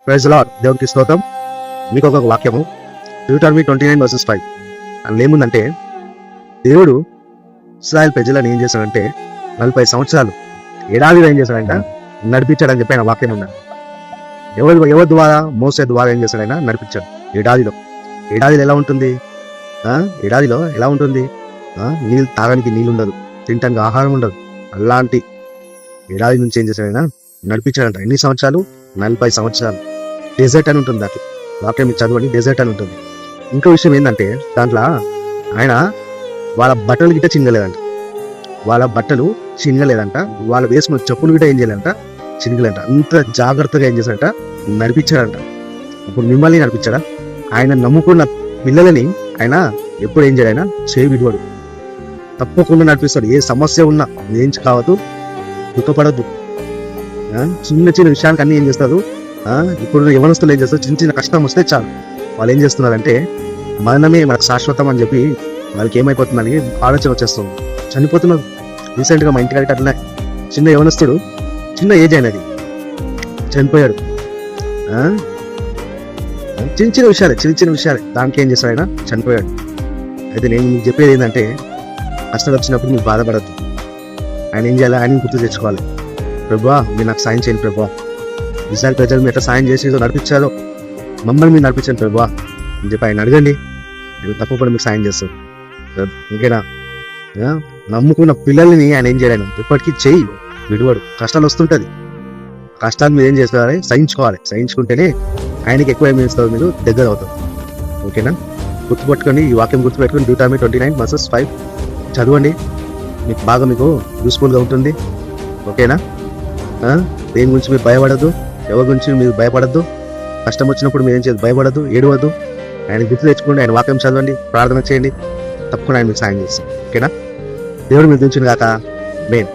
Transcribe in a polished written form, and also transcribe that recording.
Praise lord, దేవునికి స్తోత్రం. మీకు ఒక వాక్యము డ్యూటెరోనమీ 29:5. అందులో ఏముందంటే, దేవుడు ఇశ్రాయేలు ప్రజలను ఏం చేశాడంటే 40 సంవత్సరాలు ఎడారిలో ఏం చేశాడంట నడిపించాడని చెప్పి ఆయన వాక్యం ఉందా. ఎవరి ద్వారా? మోసే ద్వారా ఏం చేశాడు? ఆయన నడిపించాడు ఎడారిలో. ఎడారిలో ఎలా ఉంటుంది? ఎడారిలో ఎలా ఉంటుంది? నీళ్ళు తాగడానికి నీళ్ళు ఉండదు, తినడానికి ఆహారం ఉండదు. అలాంటి ఎడారి నుంచి ఏం చేశాడు? ఆయన నడిపించాడంట. ఎన్ని సంవత్సరాలు? 40 సంవత్సరాలు. డెజర్ట్ అని ఉంటుంది దాంట్లో. వాక్యం మీకు చదవండి, డెజర్ట్ అని ఉంటుంది. ఇంకో విషయం ఏంటంటే, దాంట్లో ఆయన వాళ్ళ బట్టలు గిట్ట చిన్నలేదంట. వాళ్ళ బట్టలు చిన్నలేదంట. వాళ్ళు వేసుకున్న చెప్పులు గిట్ట ఏం చేయాలంట? చిన్నలేదంట. అంత జాగ్రత్తగా ఏం చేశాడంట? నడిపించాడంట. ఇప్పుడు మిమ్మల్ని నడిపించాడా? ఆయన నమ్ముకున్న పిల్లలని ఆయన ఎప్పుడు ఏం చేయాలి? ఆయన చేయి విడువడు, తప్పకుండా నడిపిస్తాడు. ఏ సమస్య ఉన్నా ఏం కావద్దు, దుఃఖపడద్దు. చిన్న చిన్న విషయానికి అన్ని ఏం చేస్తారు? ఇప్పుడు యవనస్తులు ఏం చేస్తారు? చిన్న చిన్న కష్టం వస్తే చాలు వాళ్ళు ఏం చేస్తున్నారంటే, మరణమే మనకు శాశ్వతం అని చెప్పి వాళ్ళకి ఏమైపోతుందని ఆలోచన వచ్చేస్తుంది, చనిపోతున్నారు. రీసెంట్గా మా ఇంటికి అట్లా చిన్న యవనస్తుడు, చిన్న ఏజ్ అయినది, చనిపోయాడు. చిన్న విషయాలే దానికి ఏం చేస్తాడు? ఆయన చనిపోయాడు. అయితే నేను మీకు చెప్పేది ఏంటంటే, కష్టాలు వచ్చినప్పుడు మీరు బాధపడద్దు. ఆయన ఏం చేయాలి? ఆయన గుర్తు తెచ్చుకోవాలి. ప్రభువా, మీరు నాకు సాయం చేయండి ప్రభువా. ఇశ్రాయేలు ప్రజలు మీరు ఎట్లా సాయం చేసి నడిపించారో మమ్మల్ని మీరు నడిపించండి ప్రభువా అని చెప్పి ఆయన అడగండి. నేను తప్పకుండా మీకు సాయం చేస్తాను. ఇంకేనా? నమ్ముకున్న పిల్లల్ని ఆయన ఏం చేయలేను, ఎప్పటికీ చెయ్యి విడివాడు. కష్టాలు వస్తుంటుంది, కష్టాలు మీరు ఏం చేస్తారు? సహించుకోవాలి. సహించుకుంటేనే ఆయనకి ఎక్కువ ఏం చేస్తారు? మీరు దగ్గర అవుతారు. ఓకేనా? గుర్తుపెట్టుకోండి, ఈ వాక్యం గుర్తుపెట్టుకొని డ్యూటెరోనమీ 29:5 చదవండి. మీకు యూస్ఫుల్గా ఉంటుంది. ఓకేనా? దేని గురించి మీరు భయపడద్దు, ఎవరి గురించి మీరు భయపడద్దు. కష్టం వచ్చినప్పుడు మీరు ఏం చేయదు? భయపడద్దు, ఏడవద్దు. ఆయన గుర్తు తెచ్చుకోండి, ఆయన వాక్యం చదవండి, ప్రార్థన చేయండి, తప్పకుండా ఆయన మీకు సాయం చేస్తాం. ఓకేనా? దేవుడు మీరు దించును గాక. మెయిన్